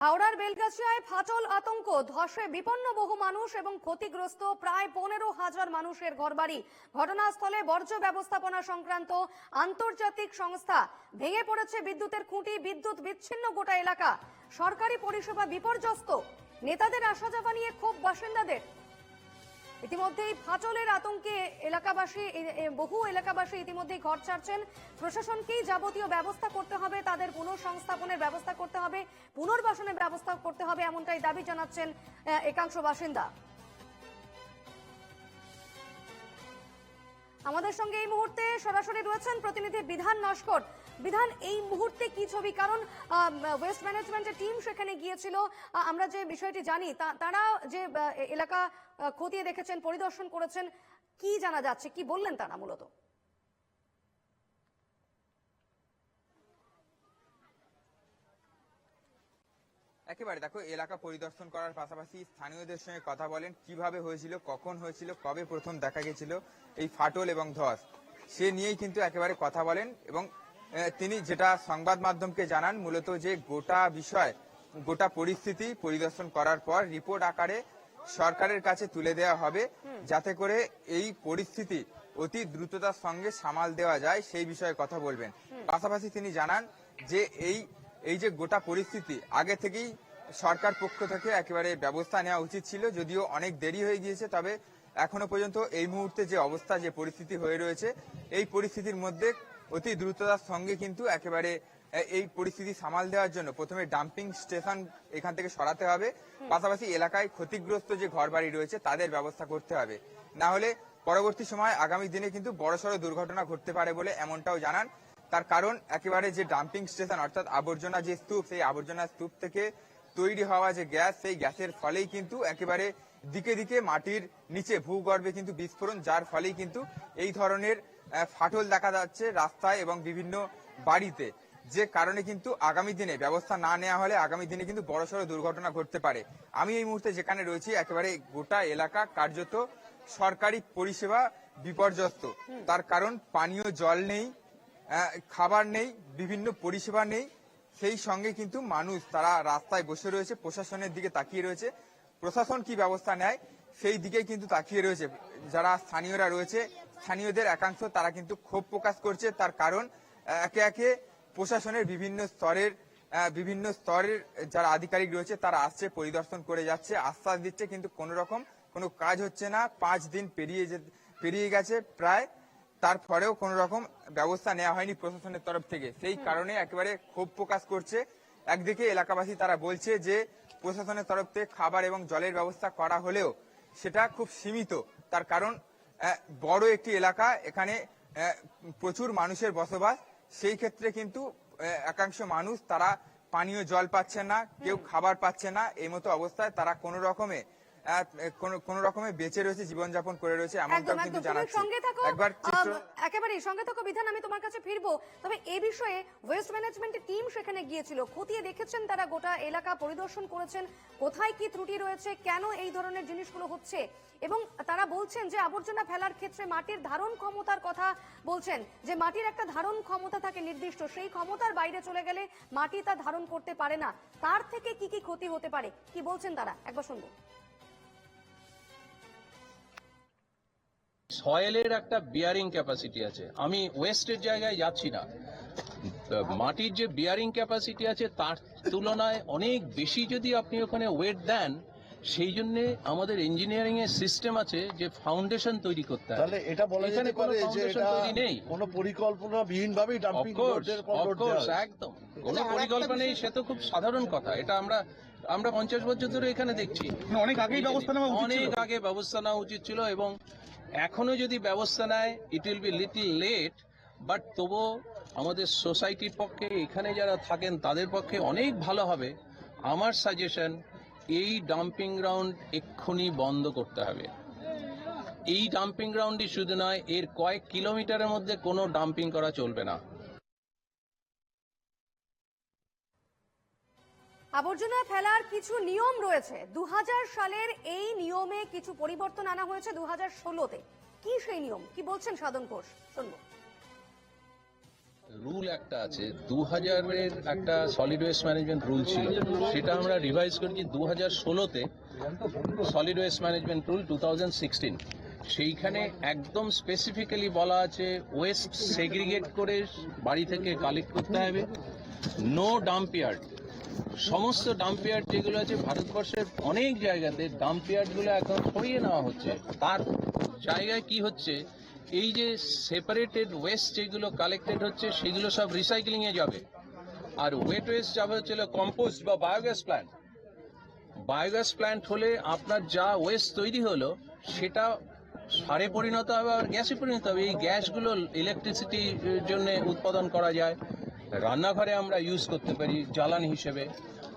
হাওড়ার বেলগাছিয়ায় ফাটল আতঙ্ক, ধসে বিপন্ন বহু মানুষ এবং ক্ষতিগ্রস্ত প্রায় 15,000 মানুষের ঘরবাড়ি। ঘটনাস্থলে বর্জ্য ব্যবস্থাপনা সংক্রান্ত আন্তর্জাতিক সংস্থা। ভেঙে পড়েছে বিদ্যুতের খুঁটি, বিদ্যুৎ বিচ্ছিন্ন গোটা এলাকা। সরকারি পরিষেবা বিপর্যস্ত। নেতাদের আসা যাওয়া নিয়ে ক্ষোভ বাসিন্দাদের। ইতিমধ্যেই ফাটলের আতঙ্কে বহু এলাকাবাসী ইতিমধ্যেই ঘর ছাড়ছেন। প্রশাসনকেই যাবতীয় ব্যবস্থা করতে হবে, তাদের পুনঃসংস্থাপনের ব্যবস্থা করতে হবে, পুনর্বাসনের ব্যবস্থা করতে হবে, এমনটাই দাবি জানাচ্ছেন একাংশ বাসিন্দা। আমাদের সঙ্গে এই মুহূর্তে সরাসরি রয়েছেন প্রতিনিধি বিধান নস্কর। বিধান, এই মুহূর্তে কি ছবি? কারণ ওয়েস্ট ম্যানেজমেন্টের টিম সেখানে গিয়েছিল। আমরা যে বিষয়টি জানি, তারা যে এলাকা খতিয়ে দেখেছেন, পরিদর্শন করেছেন, কি জানা যাচ্ছে, কি বললেন তারা মূলত? একেবারে দেখো, এলাকা পরিদর্শন করার পাশাপাশি স্থানীয়দের সঙ্গে কথা বলেন, কিভাবে হয়েছিল, কখন হয়েছিল, কবে প্রথম দেখা গেছিল এই ফাটল এবং ধস, সে নিয়েই কিন্তু একেবারে কথা বলেন। এবং তিনি যেটা সংবাদ মাধ্যমকে জানান, মূলত যে গোটা বিষয়, গোটা পরিস্থিতি পরিদর্শন করার পর রিপোর্ট আকারে সরকারের কাছে তুলে দেওয়া হবে, যাতে করে এই পরিস্থিতি অতি দ্রুততার সঙ্গে সামাল দেওয়া যায়, সেই বিষয়ে কথা বলবেন। পাশাপাশি তিনি জানান যে এই যে গোটা পরিস্থিতি আগে থেকেই সরকার পক্ষ থেকে একেবারে ব্যবস্থা নেওয়া উচিত ছিল, যদিও অনেক দেরি হয়ে গিয়েছে। তবে এখনো পর্যন্ত এই মুহূর্তে যে অবস্থা, যে পরিস্থিতি হয়ে রয়েছে, এই পরিস্থিতির মধ্যে অতি দ্রুততার সঙ্গে কিন্তু একেবারে এই পরিস্থিতি সামাল দেওয়ার জন্য প্রথমে ডাম্পিং স্টেশন এখান থেকে সরাতে হবে, পাশাপাশি এলাকায় ক্ষতিগ্রস্ত যে ঘরবাড়ি রয়েছে তাদের ব্যবস্থা করতে হবে। না হলে পরবর্তী সময় আগামী দিনে কিন্তু বড়সড় দুর্ঘটনা ঘটতে পারে বলে এমনটাও জানান। তার কারণ একেবারে যে ডাম্পিং স্টেশন, অর্থাৎ আবর্জনা যে স্তূপ, সেই আবর্জনা স্তূপ থেকে তৈরি হওয়া যে গ্যাস, সেই গ্যাসের ফলেই কিন্তু একেবারে দিকে দিকে মাটির নিচে ভূগর্ভে কিন্তু বিস্ফোরণ, যার ফলেই কিন্তু এই ধরনের ফাটল দেখা যাচ্ছে রাস্তায় এবং বিভিন্ন বাড়িতে। যে কারণে কিন্তু আগামী দিনে ব্যবস্থা না নেওয়া হলে আগামী দিনে কিন্তু বড়সড় দুর্ঘটনা ঘটতে পারে। আমি এই মুহূর্তে যেখানে রয়েছি, একেবারে গোটা এলাকা কার্যত সরকারি পরিষেবা বিপর্যস্ত। তার কারণ পানীয় জল নেই, খাবার নেই, বিভিন্ন পরিষেবা নেই। সেই সঙ্গে কিন্তু মানুষ তারা রাস্তায় বসে রয়েছে, প্রশাসনের দিকে তাকিয়ে রয়েছে। প্রশাসন কি ব্যবস্থা নেয় সেই দিকে কিন্তু তাকিয়ে রয়েছে। যারা স্থানীয়রা রয়েছে, স্থানীয়দের একাংশ তারা কিন্তু ক্ষোভ প্রকাশ করছে। তার কারণ একে একে প্রশাসনের বিভিন্ন স্তরের যারা আধিকারিক রয়েছে তারা আসছে, পরিদর্শন করে যাচ্ছে, আশ্বাস দিচ্ছে, কিন্তু কোনো কাজ হচ্ছে না। 5 দিন পেরিয়ে গেছে প্রায়, তারপরেও কোন রকম ব্যবস্থা নেওয়া হয়নি প্রশাসনের তরফ থেকে। সেই কারণে একেবারে ক্ষোভ প্রকাশ করছে। একদিকে এলাকাবাসী তারা বলছে যে প্রশাসনের তরফ থেকে খাবার এবং জলের ব্যবস্থা করা হলেও সেটা খুব সীমিত। তার কারণ বড় একটি এলাকা, এখানে প্রচুর মানুষের বসবাস। সেই ক্ষেত্রে কিন্তু একাংশ মানুষ তারা পানীয় জল পাচ্ছে না, কেউ খাবার পাচ্ছে না। এই মতো অবস্থায় তারা কোন রকমে বেঁচে রয়েছে, জীবনযাপন করে রয়েছে, এমনটাও কিন্তু জানাচ্ছে। একেবারেই সঙ্গে থাকো বিধান, আমি তোমার কাছে ফিরবো। তবে এই বিষয়ে ওয়েস্ট ম্যানেজমেন্টের টিম সেখানে গিয়েছিল, খতিয়ে দেখেছেন, তারা গোটা এলাকা পরিদর্শন করেছেন, কোথায় কি ত্রুটি রয়েছে, কেন এই ধরনের জিনিসগুলো হচ্ছে। এবং তারা বলছেন যে আবর্জনা ফেলার ক্ষেত্রে মাটির ধারণ ক্ষমতার কথা বলছেন, যে মাটির একটা ধারণ ক্ষমতা থাকে নির্দিষ্ট, সেই ক্ষমতার বাইরে চলে গেলে মাটি তা ধারণ করতে পারে না। তার থেকে কি কি ক্ষতি হতে পারে, কি বলছেন তারা, একবার শুনবো। সয়েলের একটা বিয়ারিং ক্যাপাসিটি আছে। আমি ওয়েস্টের জায়গায় যাচ্ছি না, মাটির যে বিয়ারিং ক্যাপাসিটি আছে তার তুলনায় অনেক বেশি যদি আপনি ওখানে ওয়েট দেন, সেই জন্য আমাদের ইঞ্জিনিয়ারিং এর সিস্টেম আছে যে ফাউন্ডেশন তৈরি করতে হয়। তাহলে এটা বলা যেতে পারে যে এটা নেই, কোনো পরিকল্পনাবিহীন ভাবেই ডাম্পিং একদম কোনো পরিকল্পনা নেই। সে তো খুব সাধারণ কথা। এটা আমরা 50 বছর ধরে এখানে দেখছি। অনেক আগেই ব্যবস্থা নেওয়া উচিত ছিল এবং এখনো যদি ব্যবস্থা নেয়, it will be little late. But তবু আমাদের সোসাইটির পক্ষে, এখানে যারা থাকেন তাদের পক্ষে অনেক ভালো হবে। আমার সাজেশন, এই ডাম্পিং গ্রাউন্ড এক্ষুনি বন্ধ করতে হবে। এই ডাম্পিং গ্রাউন্ডই শুধু নয়, এর কয়েক কিলোমিটারের মধ্যে কোনো ডাম্পিং করা চলবে না। আবর্জনা ফেলার কিছু নিয়ম রয়েছে। 2000 সালের এই নিয়মে কিছু পরিবর্তন আনা হয়েছে 2016-তে। কি সেই নিয়ম, কি বলছেন সাধন ঘোষ, শুনবো। রুল একটা আছে 2000-এর একটা সলিড ওয়েস্ট ম্যানেজমেন্ট রুল ছিল, সেটা আমরা রিভাইজ করেছি 2016-তে সলিড ওয়েস্ট ম্যানেজমেন্ট রুল 2016। সেইখানে একদম স্পেসিফিক্যালি বলা আছে ওয়েস্ট সেগ্রিগেট করে বাড়ি থেকে কালেক্ট করতে হবে, নো ডাম্প ইয়ার্ড। সমস্ত ডাম্প ইয়ার্ড যেগুলো আছে ভারতবর্ষের অনেক জায়গাতে ডাম্প ইয়ার্ডগুলো এখন সরিয়ে নেওয়া হচ্ছে, তার জায়গায় কি হচ্ছে এই যে সেপারেটেড ওয়েস্ট যেগুলো কালেক্টেড হচ্ছে সেগুলো সব রিসাইক্লিং এ যাবে, আর ওয়েট ওয়েস্ট যাবে হচ্ছে কম্পোস্ট বা বায়োগ্যাস প্ল্যান্ট। বায়োগ্যাস প্ল্যান্ট হলে আপনার যা ওয়েস্ট তৈরি হলো সেটা সারে পরিণত হবে আর গ্যাসে পরিণত হবে। এই গ্যাসগুলো ইলেকট্রিসিটির জন্য উৎপাদন করা যায়, রান্নাঘরে আমরা ইউজ করতে পারি জ্বালানি হিসেবে।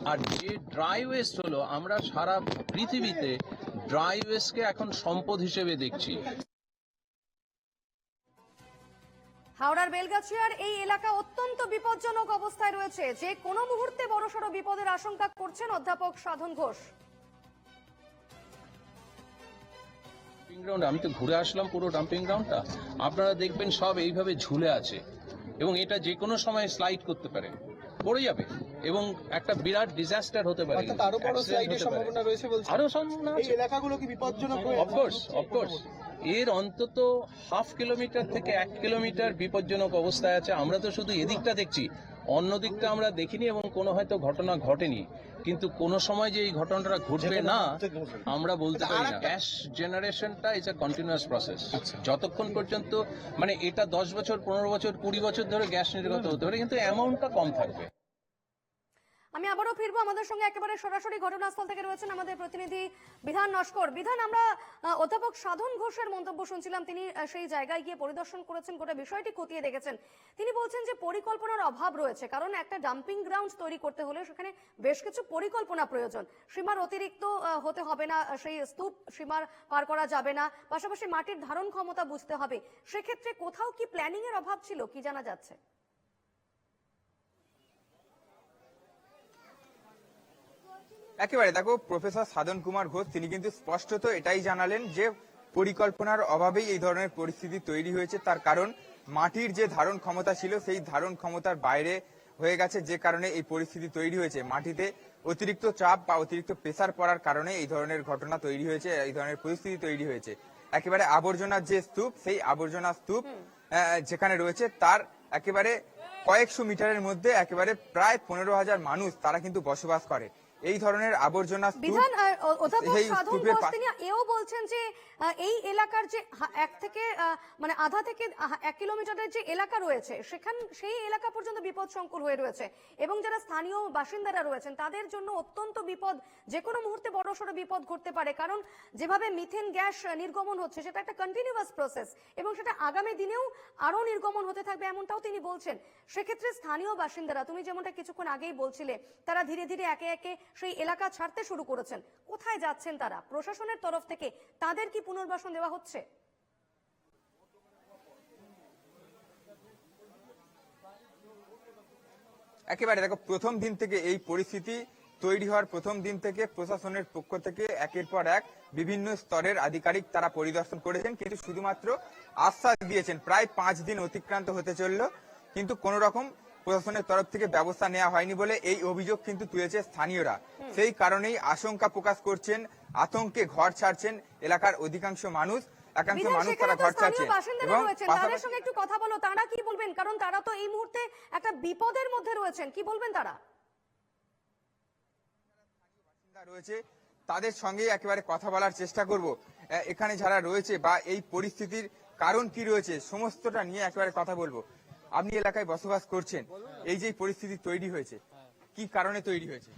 আর যে ড্রাই ওয়েস্ট হলো, আমরা সারা পৃথিবীতে ড্রাই ওয়েস্টকে এখন সম্পদ হিসেবে দেখছি। হাওড়ার বেলগাছিয়ার এই এলাকা অত্যন্ত বিপজ্জনক অবস্থায় রয়েছে, যে কোনো মুহূর্তে বড়সড় বিপদের আশঙ্কা করছেন অধ্যাপক সাধন ঘোষ। ডাম্পিং গ্রাউন্ড, আমি তো ঘুরে আসলাম পুরো ডাম্পিং গ্রাউন্ডটা, আপনারা দেখবেন সব এইভাবে ঝুলে আছে এবং এটা যে কোনো সময় স্লাইড করতে পারে, পড়ে যাবে এবং একটা বিরাট ডিজাস্টার হতে পারে। আরো বড় স্লাইডের সম্ভাবনা রয়েছে বলছে। আরো সম্ভাবনা এই এলাকাগুলো কি বিপজ্জনক? অফকোর্স এর অন্তত 1/2 কিলোমিটার থেকে 1 কিলোমিটার বিপজ্জনক অবস্থায় আছে। আমরা তো শুধু এদিকটা দেখছি, অন্য দিকটা আমরা দেখিনি এবং কোনো হয়তো ঘটনা ঘটেনি, কিন্তু কোনো সময় যে এই ঘটনাটা ঘটবে না আমরা বলতে পারি না। গ্যাস জেনারেশনটা ইজ আ কন্টিনিউয়াস প্রসেস। যতক্ষণ পর্যন্ত মানে এটা 10 বছর 15 বছর 20 বছর ধরে গ্যাস নির্গত হতে পারে, কিন্তু অ্যামাউন্টটা কম থাকবে। আমি আবারও ফিরবো, আমাদের সঙ্গে একেবারে সরাসরি ঘটনাস্থল থেকে রয়েছেন আমাদের প্রতিনিধি বিধান নস্কর। বিধান, আমরা অধ্যাপক সাধন ঘোষের মন্তব্য শুনছিলাম, তিনি সেই জায়গায় গিয়ে পরিদর্শন করেছেন, গোটা বিষয়টি খতিয়ে দেখেছেন। তিনি বলছেন যে পরিকল্পনার অভাব রয়েছে, কারণ একটা ডাম্পিং গ্রাউন্ড তৈরি করতে হলে সেখানে বেশ কিছু পরিকল্পনা প্রয়োজন। সীমার অতিরিক্ত হতে হবে না, সেই স্তূপ সীমার পার করা যাবে না, পাশাপাশি মাটির ধারণ ক্ষমতা বুঝতে হবে। সেক্ষেত্রে কোথাও কি প্ল্যানিং এর অভাব ছিল, কি জানা যাচ্ছে? একেবারে দেখো, প্রফেসর সাধন কুমার ঘোষ তিনি কিন্তু স্পষ্টত এটাই জানালেন যে পরিকল্পনার অভাবেই এই ধরনের পরিস্থিতি তৈরি হয়েছে। তার কারণ মাটির যে ধারণ ক্ষমতা ছিল সেই ধারণ ক্ষমতার বাইরে হয়ে গেছে, যে কারণে এই পরিস্থিতি তৈরি হয়েছে। মাটিতে অতিরিক্ত চাপ বা অতিরিক্ত প্রেসার পড়ার কারণে এই ধরনের ঘটনা তৈরি হয়েছে, এই ধরনের পরিস্থিতি তৈরি হয়েছে। একেবারে আবর্জনার যে স্তূপ, সেই আবর্জনা স্তূপ যেখানে রয়েছে তার একেবারে কয়েকশো মিটারের মধ্যে একেবারে প্রায় 15,000 মানুষ তারা কিন্তু বসবাস করে। এই ধরনের আবর্জনা বিধান, অধ্যাপক সাধন ঘোষ তিনি এও বলছেন যে এই এলাকার যে এক থেকে মানে আধা থেকে 1 কিলোমিটারের যে এলাকা রয়েছে সেই এলাকা পর্যন্ত বিপদ সংকুল হয়ে রয়েছে এবং যারা স্থানীয় বাসিন্দারা রয়েছেন তাদের জন্য অত্যন্ত বিপদ, যে কোনো মুহূর্তে বড়সড় বিপদ ঘটতে পারে। কারণ যেভাবে মিথেন গ্যাস নির্গমন হচ্ছে সেটা একটা কন্টিনিউয়াস প্রসেস এবং সেটা আগামী দিনেও আরো নির্গমন হতে থাকবে, এমনটাও তিনি বলছেন। সেক্ষেত্রে স্থানীয় বাসিন্দারা, তুমি যেমনটা কিছুক্ষণ আগেই বলছিলে, তারা ধীরে ধীরে একে একে সেই এলাকা ছাড়তে শুরু করেছেন। কোথায় যাচ্ছেন তারা? প্রশাসনের তরফ থেকে তাদের কি পুনর্বাসন দেওয়া হচ্ছে? একেবারে দেখো, প্রথম দিন থেকে এই পরিস্থিতি তৈরি হওয়ার প্রথম দিন থেকে প্রশাসনের পক্ষ থেকে একের পর এক বিভিন্ন স্তরের আধিকারিক তারা পরিদর্শন করেছেন, কিন্তু শুধুমাত্র আশ্বাস দিয়েছেন। প্রায় 5 দিন অতিক্রান্ত হতে চলল, কিন্তু কোন রকম প্রশাসনের তরফ থেকে ব্যবস্থা নেওয়া হয়নি বলে এই অভিযোগ কিন্তু তুলেছে স্থানীয়রা। সেই কারণেই আশঙ্কা প্রকাশ করছেন, আতঙ্কে ঘর ছাড়ছেন এলাকার অধিকাংশ মানুষ। একাংশ মানুষ তারা ঘর ছাড়ছেন এবং তাদের সঙ্গে একটু কথা বলো, তারা কি বলবেন? কারণ তারা তো এই মুহূর্তে একটা বিপদের মধ্যে রয়েছেন, কি বলবেন তারা? রয়েছে তাদের সঙ্গে একেবারে কথা বলার চেষ্টা করব। এখানে যারা রয়েছে বা এই পরিস্থিতির কারণ কি রয়েছে সমস্তটা নিয়ে একেবারে কথা বলবো। আপনি এলাকায় বসবাস করছেন, এই যে পরিস্থিতি তৈরি হয়েছে কি কারণে তৈরি হয়েছে?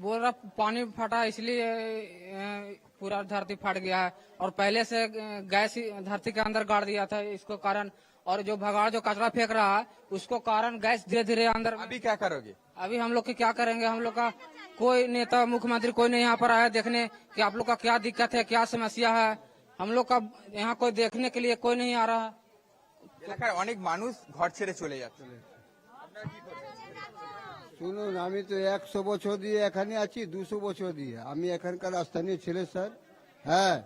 बोल रहा पानी फटा इसलिए पूरा धरती फट गया है और पहले से गैस धरती के अंदर गाड़ दिया था इसको कारण, और जो भगाड़ जो कचरा फेंक रहा है उसको कारण गैस धीरे धीरे अंदर। अभी क्या करोगे? अभी हम लोग क्या करेंगे? हम लोग का कोई नेता मुख्यमंत्री कोई नहीं यहाँ पर आया देखने कि आप लोग का क्या दिक्कत है, क्या समस्या है। हम लोग का यहाँ कोई देखने के लिए कोई नहीं आ रहा है। এলাকার অনেক মানুষ ঘর ছেড়ে চলে যাচ্ছে। শুনুন, আমি তো 100 বছর দিয়ে এখানে আছি, 200 বছর দিয়ে আমি এখানকার স্থানীয় ছেলে স্যার। হ্যাঁ,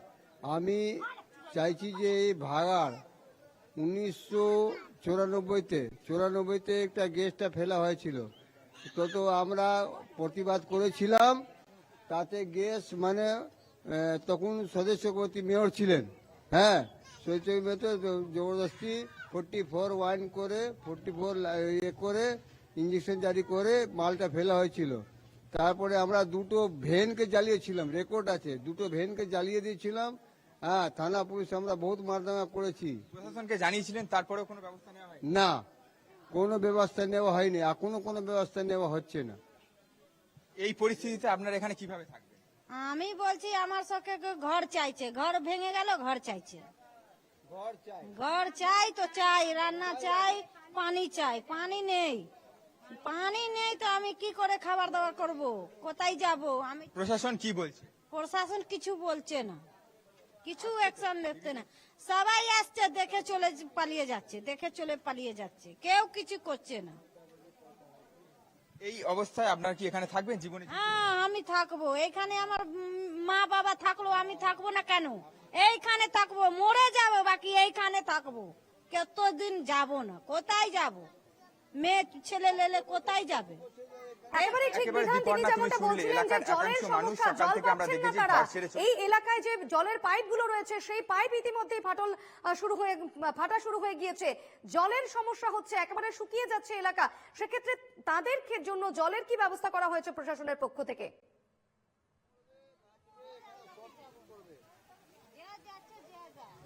আমি চাইছি যে এই ভাগাড় 1900 চুরানব্বইতে একটা গ্যাসটা ফেলা হয়েছিল। তো আমরা প্রতিবাদ করেছিলাম, তাতে গ্যাস মানে তখন সদস্যপতি মেয়র ছিলেন, হ্যাঁ, সদস্য জবরদস্তি 44 ওয়াইন করে 44 ইয়ে করে ইঞ্জেকশন জারি করে মালটা ফেলা হয়েছিল। তারপরে আমরা দুটো ভ্যানকে জ্বালিয়েছিলাম, রেকর্ড আছে, দুটো ভ্যানকে জ্বালিয়ে দিয়েছিলাম। হ্যাঁ, থানা পুলিশ আমরা বহুত মারদাঙ্গা করেছি। প্রশাসনকে জানিয়েছিলেন, তারপরেও কোনো ব্যবস্থা নেওয়া হয়নি? না, কোনো ব্যবস্থা নেওয়া হয়নি, এখনো কোনো ব্যবস্থা নেওয়া হচ্ছে না। এই পরিস্থিতিতে আপনারা এখানে কিভাবে থাকবেন? আমি বলছি আমার সঙ্গে ঘর চাইছে, ঘর ভেঙে গেল, ঘর চাইছে, ঘর চাই তো চাই, রান্না চাই, পানি চাই, পানি নেই, পানি নেই তো আমি কি করে খাবার দাবার করব, কোথায় যাব আমি? প্রশাসন কি বলছে? প্রশাসন কিছু বলছে না, কিছু অ্যাকশন নিচ্ছে না, সবাই আসছে দেখে চলে পালিয়ে যাচ্ছে, দেখে চলে পালিয়ে যাচ্ছে, কেউ কিছু করছে না। এই অবস্থায় আপনারা কি এখানে থাকবেন জীবনে? হ্যাঁ, আমি থাকবো এখানে, আমার মা বাবা থাকলো, আমি থাকবো না কেন? এইখানে থাকবো, মরে যাবো, বাকি এইখানে থাকবো, কতদিন যাব না, কোথায় যাব? মেয়ে ছেলে লেলে কোথায় যাবে? একেবারে ঠিক একেবারে বিধান, তিনি দীপর্ণা, তুমি যেমনটা শুনলে বলছিলেন যে এলাকার জলের একাংশ মানুষ সমস্যা, সকাল জল থেকে আমরা পাচ্ছেন না দেখেছি তারা। ঘর ছেড়ে এই এলাকায় যে জলের পাইপগুলো রয়েছে সেই পাইপ ইতিমধ্যেই ফাটা শুরু হয়ে গিয়েছে, জলের সমস্যা হচ্ছে, একেবারে শুকিয়ে যাচ্ছে এলাকা। সেক্ষেত্রে তাদের জন্য জলের কি ব্যবস্থা করা হয়েছে প্রশাসনের পক্ষ থেকে?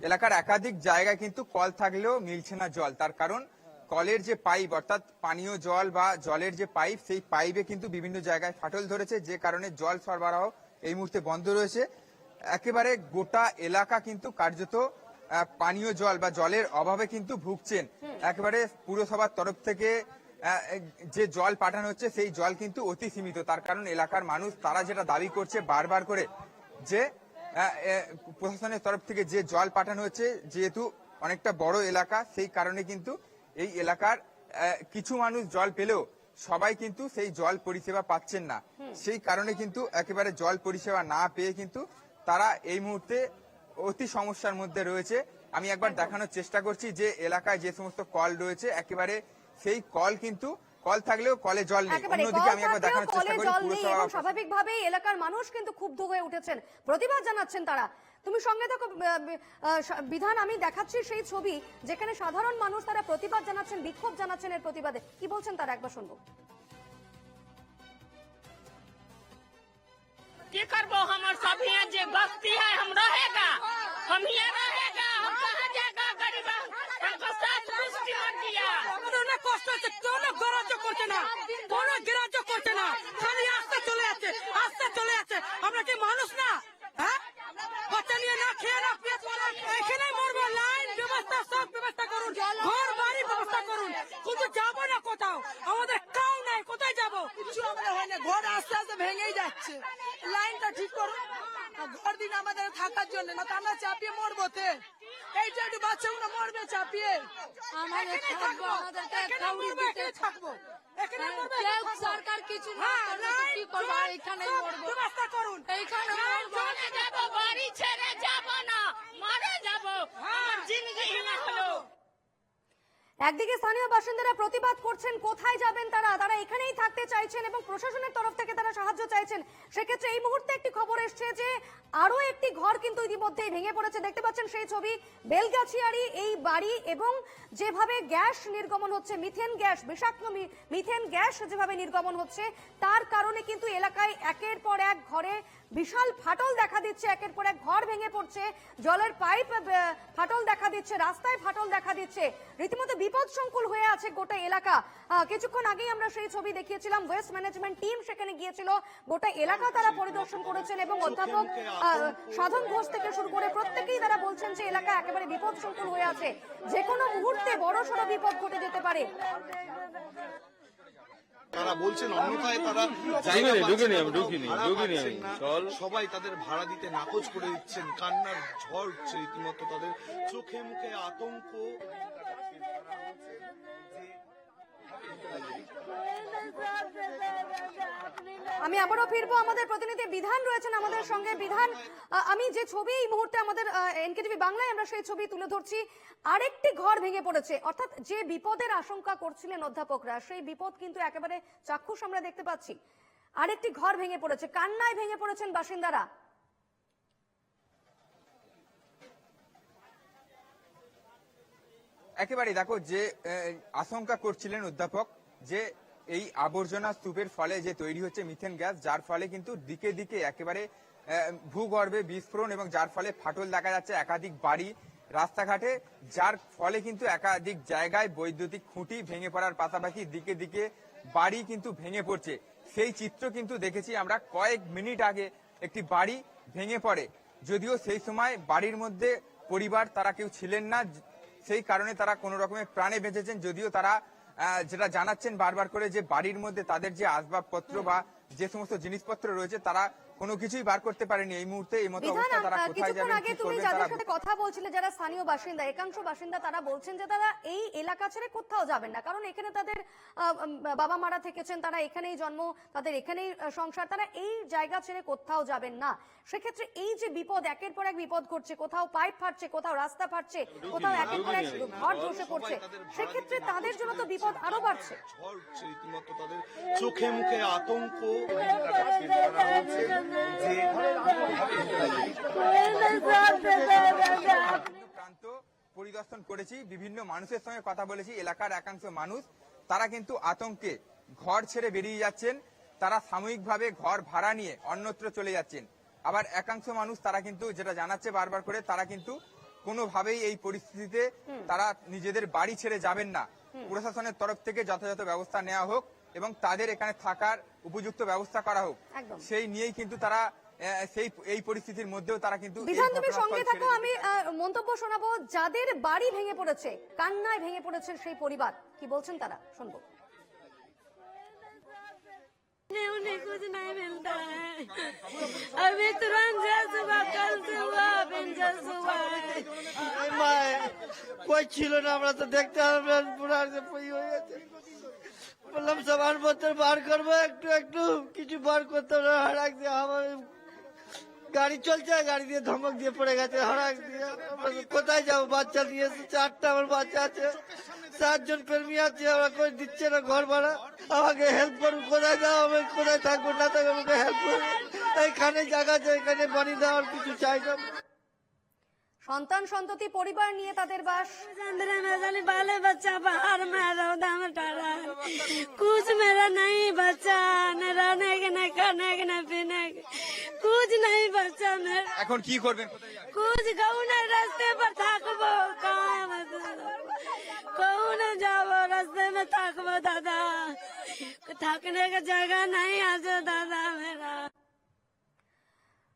এলাকার একাধিক জায়গায় কিন্তু কল থাকলেও মিলছে না জল। তার কারণ কলের যে পাইপ, অর্থাৎ পানীয় জল বা জলের যে পাইপ, সেই পাইপে কিন্তু বিভিন্ন জায়গায় ফাটল ধরেছে, যে কারণে জল সরবরাহ এই মুহূর্তে বন্ধ রয়েছে। একেবারে গোটা এলাকা কিন্তু কার্যত পানীয় জল বা জলের অভাবে কিন্তু ভুগছেন। একেবারে পুরসভার তরফ থেকে যে জল পাঠানো হচ্ছে সেই জল কিন্তু অতি সীমিত। তার কারণ এলাকার মানুষ তারা যেটা দাবি করছে বারবার করে, যে প্রশাসনের তরফ থেকে যে জল পাঠানো হচ্ছে, যেহেতু অনেকটা বড় এলাকা, সেই কারণে কিন্তু এই এলাকার কিছু মানুষ জল পেলেও সবাই কিন্তু সেই জল পরিষেবা পাচ্ছেন না। সেই কারণে কিন্তু একেবারে জল পরিষেবা না পেয়ে কিন্তু তারা এই মুহূর্তে অতি সমস্যার মধ্যে রয়েছে। আমি একবার দেখানোর চেষ্টা করছি যে এলাকায় যে সমস্ত কল রয়েছে, একেবারে সেই কল কিন্তু কল থাকলেও কলে জল নেই। একেবারে অন্যদিকে আমি একবার দেখানোর চেষ্টা করি জল নেই এবং পুরসভা। স্বাভাবিকভাবেই এলাকার মানুষ কিন্তু ক্ষুব্ধ হয়ে উঠেছেন, প্রতিবাদ জানাচ্ছেন তারা। তুমি সঙ্গে থাকো বিধান, আমি দেখাচ্ছি সেই ছবি যেখানে সাধারণ মানুষ তারা প্রতিবাদ জানাচ্ছেন, বিক্ষোভ জানাচ্ছেন এর প্রতিবাদে। কি বলছেন তারা একবার শুনবো। की करबो, हमर सब यहाँ जे बस्ती है, हम रहेगा, हम यहाँ रहेगा, हम कहाँ जाएगा गरीब, हमको साथ पुष्टि मत दिया। না কষ্ট হচ্ছে, কোনো গরাজ্য করছে না, কোনো গ্রাহ্য করছে না, খালি আসতে চলে যাচ্ছে, আসতে চলে যাচ্ছে। আমরা কি মানুষ না? হ্যাঁ, বাচ্চা নিয়ে না খেয়ে না পেট ভরা এখানে মরবো। লাইন ব্যবস্থা, সব ব্যবস্থা করুন, ঘর বাড়ি ব্যবস্থা করুন, কিন্তু যাবো না কোথাও, আমাদের কাউ নাই, কোথায় যাবো? কিছু আমাদের হয় না, ঘর আস্তে আস্তে ভেঙেই যাচ্ছে। লাইনটা ঠিক করুন, ঘর দিন আমাদের থাকার জন্য, না তো আমরা চাপিয়ে মরবো। এই যে একটু বাচ্চাগুলো মরবে চাপিয়ে, আমাদের থাকবো, থাকবো এখানে মরবে। সরকার কিছু না করলে কি করবো, এখানে মরবো, ব্যবস্থা করুন, এইখানে চলে যাবো, বাড়ি ছেড়ে যাবো না, মারা যাবো, আমার জিন্দগি হিনা হলো। একদিকে স্থানীয় বাসিন্দারা প্রতিবাদ করছেন, কোথায় যাবেন তারা, তারা এখানেই থাকতে চাইছেন এবং প্রশাসনের তরফ থেকে তারা সাহায্য চাইছেন। সেক্ষেত্রে এই মুহূর্তে একটি খবর এসছে যে আরো একটি ঘর কিন্তু ইতিমধ্যেই ভেঙে পড়েছে। দেখতে পাচ্ছেন সেই ছবি, বেলগাছিয়ারি এই বাড়ি, এবং যেভাবে গ্যাস নির্গমন হচ্ছে, মিথেন গ্যাস, বিষাক্ত মিথেন গ্যাস যেভাবে নির্গমন হচ্ছে, তার কারণে কিন্তু এলাকায় একের পর এক ঘরে বিশাল ফাটল দেখা দিচ্ছে, একের পর এক ঘর ভেঙে পড়ছে, জলের পাইপ ফাটল দেখা দিচ্ছে, রাস্তায় ফাটল দেখা দিচ্ছে, রীতিমতো বিপদসংকুল হয়ে আছে গোটা এলাকা। কিছুক্ষণ আগেই আমরা সেই ছবি দেখিয়েছিলাম, ওয়েস্ট ম্যানেজমেন্ট টিম সেখানে গিয়েছিল, গোটা এলাকা তারা পরিদর্শন করেছেন এবং অধ্যাপক সাধন ঘোষ থেকে শুরু করে প্রত্যেকেই তারা বলছেন যে এলাকা একেবারে বিপদসংকুল হয়ে আছে, যে কোনো মুহূর্তে বড়সড় বিপদ ঘটে যেতে পারে। তারা বলছেন অন্যথায় তারা সবাই তাদের ভাড়া দিতে নাকচ করে দিচ্ছেন। কান্নার ঝড় উঠছে রীতিমতো, তাদের চোখে মুখে আতঙ্ক। আমি আবারও ফিরবো, আমাদের প্রতিনিধি বিধান রয়েছেন আমাদের সঙ্গে। বিধান, আমি যে ছবি এই মুহূর্তে আমাদের এনকেটিভি বাংলায় আমরা সেই ছবি তুলে ধরছি, আরেকটি ঘর ভেঙে পড়েছে। অর্থাৎ যে বিপদের আশঙ্কা করছিলেন অধ্যাপকরা, সেই বিপদ কিন্তু একেবারে চাক্ষুষ আমরা দেখতে পাচ্ছি। আরেকটি ঘর ভেঙে পড়েছে, কান্নায় ভেঙে পড়েছেন বাসিন্দারা। একেবারে দেখো যে আশঙ্কা করছিলেন অধ্যাপক যে এই আবর্জনা স্তূপের ফলে যে তৈরি হচ্ছে মিথেন গ্যাস, যার ফলে কিন্তু দিকে দিকে একেবারে ভূগর্ভে বিস্ফোরণ এবং যার ফলে ফাটল দেখা যাচ্ছে একাধিক বাড়ি রাস্তাঘাটে, যার ফলে কিন্তু একাধিক জায়গায় বৈদ্যুতিক খুঁটি ভেঙে পড়ার পাশাপাশি দিকে দিকে বাড়ি কিন্তু ভেঙে পড়ছে। সেই চিত্র কিন্তু দেখেছি আমরা কয়েক মিনিট আগে, একটি বাড়ি ভেঙে পড়ে, যদিও সেই সময় বাড়ির মধ্যে পরিবার তারা কেউ ছিলেন না, সেই কারণে তারা কোনো রকমের প্রাণে বেঁচেছেন। যদিও তারা যেটা জানাচ্ছেন বারবার করে যে বাড়ির মধ্যে তাদের যে আসবাবপত্র বা যে সমস্ত জিনিসপত্র রয়েছে তারা কোনো কিছুই বার করতে পারেনি এই মুহূর্তে। এই মতো অবস্থা তারা কোথায় কিছুক্ষণ যাবেন, আগে কি তুমি করবেন যাদের তারা সাথে কথা বলছিলে, যারা স্থানীয় বাসিন্দা, একাংশ বাসিন্দা, তারা বলছেন যে তারা এই এলাকা ছেড়ে কোথাও যাবেন না, কারণ এখানে তাদের বাবা মারা থেকেছেন, তারা এখানেই জন্ম, তাদের এখানেই সংসার, তারা এই জায়গা ছেড়ে কোথাও যাবেন না। সেক্ষেত্রে এই যে বিপদ, একের পর এক বিপদ ঘটছে, কোথাও পাইপ ফাটছে, কোথাও রাস্তা ফাটছে, কোথাও একের পর এক ঘর ধসে পড়ছে, সেক্ষেত্রে তাদের জন্য তো বিপদ আরো বাড়ছে। ঝড় উঠছে রীতিমতো, তাদের চোখে মুখে আতঙ্ক। প্রান্ত পরিদর্শন করেছি, বিভিন্ন মানুষের সঙ্গে কথা বলেছি, এলাকার একাংশ মানুষ তারা কিন্তু আতঙ্কে ঘর ছেড়ে বেরিয়ে যাচ্ছেন, তারা সাময়িকভাবে ঘর ভাড়া নিয়ে অন্যত্র চলে যাচ্ছেন। আবার একাংশ মানুষ তারা কিন্তু যেটা জানাচ্ছে বারবার করে, তারা কিন্তু কোনোভাবেই এই পরিস্থিতিতে তারা নিজেদের বাড়ি ছেড়ে যাবেন না, প্রশাসনের তরফ থেকে যথাযথ ব্যবস্থা নেওয়া হোক এবং তাদের এখানে থাকার উপযুক্ত ব্যবস্থা করা হোক, সেই নিয়েই কিন্তু তারা এই পরিস্থিতির মধ্যেও তারা কিন্তু। বিধান, তুমি সঙ্গে থাকো, আমি মন্তব্য শোনাবো। যাদের বাড়ি ভেঙে পড়েছে, কান্নায় ভেঙে পড়েছে সেই পরিবার, কি বলছেন তারা, শুনবো। उन्हें कुछ नहीं मिलता है, अभी तुरंत जैसे हुआ, कल से हुआ, जैसे हुआ है। कोई ছিল না, আমরা তো দেখতে পারবেন পুরো হয়ে গেছে। বললাম সবার মধ্যে বার করবো, একটু একটু কিছু বার করতে হারাক দিয়ে আমার গাড়ি চলছে, গাড়ি দিয়ে ধমক দিয়ে পড়ে গেছে হারাক দিয়ে। কোথায় যাবো, বাচ্চা নিয়ে এসে 4টা আমার বাচ্চা আছে, 7 জন কর্মী আছে, ওরা করে দিচ্ছে না ঘর ভাড়া, আমাকে হেল্প করুন। কোথায় যাও, আমি কোথায় থাকবো না থাকবো, আমাকে হেল্প করুন। এইখানে জায়গা আছে, এখানে বাড়ি দেওয়ার কিছু চাই না। সন্তান সন্ততি পরিবার নিয়ে তাদের বাস। बाले बच्चा बाहर में रौदा में डरा, कुछ मेरा नहीं बच्चा, न रहने के, न खाने के, न पीने के, कुछ नहीं बच्चा मेरा। এখন কি করবেন, कुछ कहूँ न रास्ते पर थकबो, कहाँ कहूँ न जाओ, रास्ते में थकबो दादा, थकने का जगह नहीं आज दादा मेरा।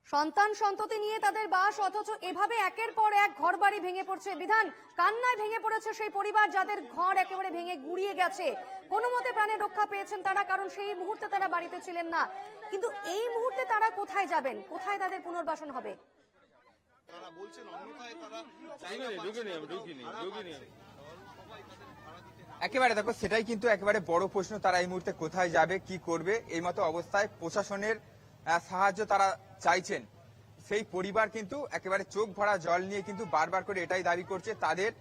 সন্তান সন্ততি নিয়ে তাদের বাস, অথচ এভাবে একের পর এক ঘর বাড়ি ভেঙে পড়ছে। বিধান, কান্নায় ভেঙে পড়েছে সেই পরিবার যাদের ঘর একেবারে ভেঙে গুড়িয়ে গেছে। কোনো মতে প্রাণে রক্ষা পেয়েছেন তারা, কারণ সেই মুহূর্তে তারা বাড়িতে ছিলেন না। কিন্তু এই মুহূর্তে তারা কোথায় যাবেন, কোথায় তাদের পুনর্বাসন হবে? তারা বলছেন অন্যথায় তারা একেবারে দেখো সেটাই কিন্তু একেবারে বড় প্রশ্ন, তারা এই মুহূর্তে কোথায় যাবে, কি করবে। এই মতো অবস্থায় প্রশাসনের সাহায্য তারা চাইছেন। সেই পরিবার কিন্তু একেবারে চোখ ভরা জল নিয়ে কিন্তু বারবার করে এটাই দাবি করছে তাদের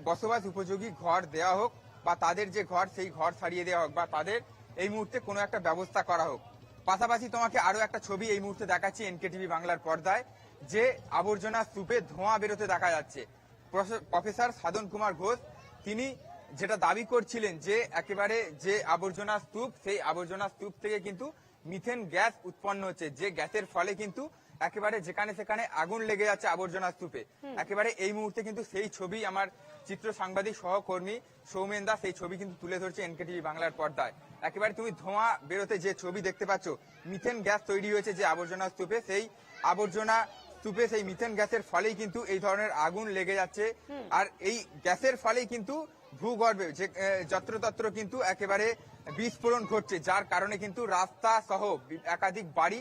বসবাস উপযোগী ঘর দেওয়া হোক, বা তাদের যে ঘর সেই ঘর ছাড়িয়ে দেওয়া হোক, বা তাদের এই মুহূর্তে কোনো একটা ব্যবস্থা করা হোক। পাশাপাশি তোমাকে আরো একটা ছবি এই মুহূর্তে দেখাচ্ছি এনকেটিভি বাংলার পর্দায়, যে আবর্জনা স্তূপে ধোঁয়া বেরোতে দেখা যাচ্ছে। প্রফেসর সাধন কুমার ঘোষ তিনি যেটা দাবি করছিলেন যে একেবারে যে আবর্জনা স্তূপ, সেই আবর্জনা স্তূপ থেকে কিন্তু মিথেন গ্যাস উৎপন্ন হচ্ছে, যে গ্যাসের ফলে কিন্তু একেবারে যেখানে সেখানে আগুন লেগে যাচ্ছে আবর্জনা স্তূপে। একেবারে এই মুহূর্তে কিন্তু সেই ছবি আমার চিত্র সাংবাদিক সহকর্মী সৌমেন দাস সেই ছবি কিন্তু তুলে ধরছে এনকেটিভি বাংলার পর্দায়। একেবারে তুমি ধোঁয়া বেরোতে যে ছবি দেখতে পাচ্ছ, মিথেন গ্যাস তৈরি হয়েছে যে আবর্জনা স্তূপে, সেই আবর্জনা স্তূপে সেই মিথেন গ্যাসের ফলেই কিন্তু এই ধরনের আগুন লেগে যাচ্ছে। আর এই গ্যাসের ফলেই কিন্তু ভূগর্ভে যে যত্রতত্র কিন্তু একেবারে বিস্ফোরণ ঘটছে, যার কারণে কিন্তু রাস্তা সহ একাধিক বাড়ি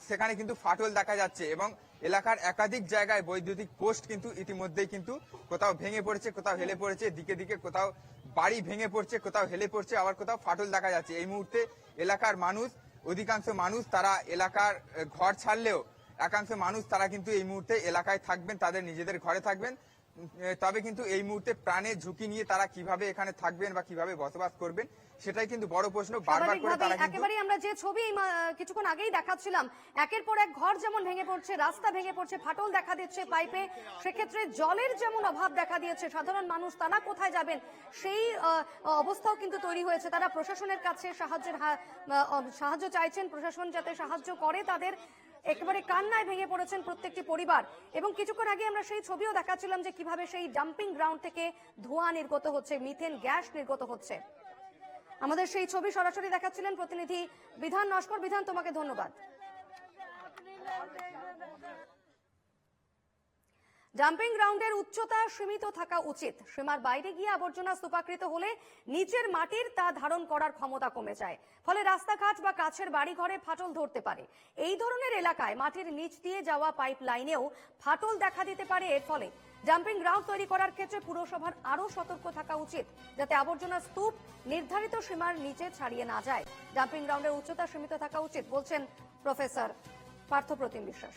সেখানে কিন্তু ফাটল দেখা যাচ্ছে এবং এলাকার একাধিক জায়গায় বৈদ্যুতিক পোস্ট কিন্তু ইতিমধ্যেই কিন্তু কোথাও ভেঙে পড়েছে, কোথাও হেলে পড়েছে, দিকে দিকে কোথাও বাড়ি ভেঙে পড়ছে, কোথাও হেলে পড়ছে, আবার কোথাও ফাটল দেখা যাচ্ছে। এই মুহূর্তে এলাকার মানুষ, অধিকাংশ মানুষ তারা এলাকার ঘর ছাড়লেও একাংশ মানুষ তারা কিন্তু এই মুহূর্তে এলাকায় থাকবেন, তাদের নিজেদের ঘরে থাকবেন। তবে কিন্তু এই মুহূর্তে প্রাণের ঝুঁকি নিয়ে তারা কিভাবে এখানে থাকবেন বা কিভাবে বসবাস করবেন সেটাই কিন্তু বড় প্রশ্ন। বারবার করে তারা কিন্তু একেবারে আমরা যে ছবি কিছুক্ষণ আগেই দেখাচ্ছিলাম, একের পর এক ঘর যেমন ভেঙে পড়ছে, রাস্তা ভেঙে পড়ছে, ফাটল দেখা দিচ্ছে পাইপে, সেক্ষেত্রে জলের যেমন অভাব দেখা দিয়েছে, সাধারণ মানুষ তারা কোথায় যাবেন সেই অবস্থাও কিন্তু তৈরি হয়েছে। তারা প্রশাসনের কাছে সাহায্য চাইছেন, প্রশাসন যাতে সাহায্য করে তাদের। একেবারে কান্নায় ভেঙে পড়েছেন প্রত্যেকটি পরিবার। এবং কিছুক্ষণ আগে আমরা সেই ছবিও দেখাচ্ছিলাম যে কিভাবে সেই ডাম্পিং গ্রাউন্ড থেকে ধোঁয়া নির্গত হচ্ছে, মিথেন গ্যাস নির্গত হচ্ছে। আমাদের সেই ছবি সরাসরি দেখাচ্ছিলেন প্রতিনিধি বিধান নস্কর। বিধান, তোমাকে ধন্যবাদ। ডাম্পিং গ্রাউন্ডের উচ্চতা সীমিত থাকা উচিত। সীমার বাইরে গিয়ে আবর্জনা স্তূপাকৃত হলে নিচের মাটির তা ধারণ করার ক্ষমতা কমে যায়, ফলে রাস্তাঘাট বা কাছের বাড়ি ঘরে ফাটল ধরতে পারে। এই ধরনের এলাকায় মাটির নিচ দিয়ে যাওয়া পাইপ লাইনেও ফাটল দেখা দিতে পারে। এর ফলে ডাম্পিং গ্রাউন্ড তৈরি করার ক্ষেত্রে পুরসভার আরো সতর্ক থাকা উচিত, যাতে আবর্জনা স্তূপ নির্ধারিত সীমার নিচে ছাড়িয়ে না যায়। ডাম্পিং গ্রাউন্ডের উচ্চতা সীমিত থাকা উচিত বলছেন প্রফেসর পার্থপ্রতিম বিশ্বাস।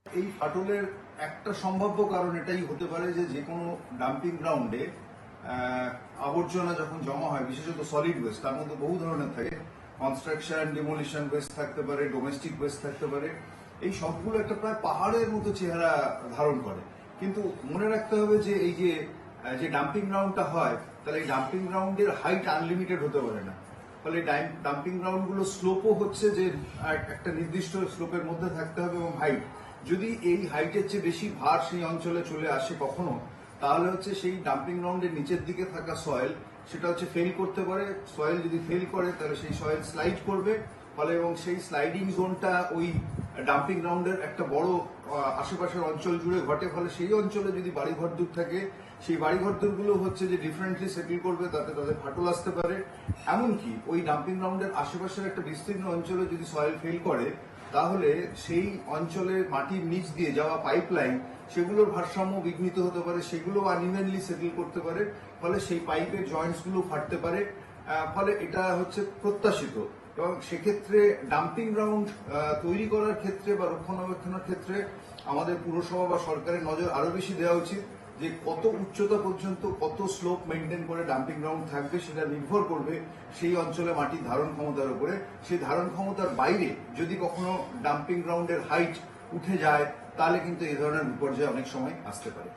এই ফাটলের একটা সম্ভাব্য কারণ এটাই হতে পারে যে কোনো ডাম্পিং গ্রাউন্ডে আবর্জনা যখন জমা হয়, বিশেষত সলিড ওয়েস্ট, তার মধ্যে বহু ধরনের থাকে। কনস্ট্রাকশন, ডিমোলিশন ওয়েস্ট থাকতে পারে, ডোমেস্টিক ওয়েস্ট থাকতে পারে। এই সবগুলো একটা প্রায় পাহাড়ের মতো চেহারা ধারণ করে। কিন্তু মনে রাখতে হবে যে এই যে ডাম্পিং গ্রাউন্ডটা হয়, তাহলে এই ডাম্পিং গ্রাউন্ডের হাইট আনলিমিটেড হতে পারে না। ফলে ডাম্পিং গ্রাউন্ডগুলো স্লোপও হচ্ছে যে একটা নির্দিষ্ট স্লোপের মধ্যে থাকতে হবে, এবং হাইট যদি এই হাইটের চেয়ে বেশি ভার সেই অঞ্চলে চলে আসে কখনো, তাহলে হচ্ছে সেই ডাম্পিং গ্রাউন্ডের নিচের দিকে থাকা সয়েল সেটা হচ্ছে ফেল করতে পারে। সয়েল যদি ফেল করে তাহলে সেই সয়েল স্লাইড করবে, ফলে এবং সেই স্লাইডিং জোনটা ওই ডাম্পিং গ্রাউন্ডের একটা বড় আশেপাশের অঞ্চল জুড়ে ঘটে। ফলে সেই অঞ্চলে যদি বাড়িঘর দূর থাকে, সেই বাড়িঘর দূরগুলো হচ্ছে যে ডিফারেন্টলি সেটেল করবে, তাতে তাদের ফাটল আসতে পারে। এমনকি ওই ডাম্পিং গ্রাউন্ডের আশেপাশের একটা বিস্তীর্ণ অঞ্চলে যদি সয়েল ফেল করে, তাহলে সেই অঞ্চলের মাটির নিচ দিয়ে যাওয়া পাইপ লাইন সেগুলোর ভারসাম্য বিঘ্নিত হতে পারে, সেগুলো আনইভেনলি সেটেল করতে পারে, ফলে সেই পাইপের জয়েন্টস গুলো ফাটতে পারে। ফলে এটা হচ্ছে প্রত্যাশিত। এবং সেক্ষেত্রে ডাম্পিং গ্রাউন্ড তৈরি করার ক্ষেত্রে বা রক্ষণাবেক্ষণের ক্ষেত্রে আমাদের পুরসভা বা সরকারের নজর আরো বেশি দেওয়া উচিত। যে কত উচ্চতা পর্যন্ত কত স্লোপ মেনটেন করে ডাম্পিং গ্রাউন্ড থাকবে সেটা নির্ভর করবে সেই অঞ্চলে মাটির ধারণ ক্ষমতার উপরে। সেই ধারণ ক্ষমতার বাইরে যদি কখনো ডাম্পিং গ্রাউন্ডের হাইট উঠে যায়, তাহলে কিন্তু এই ধরনের বিপর্যয় অনেক সময় আসতে পারে।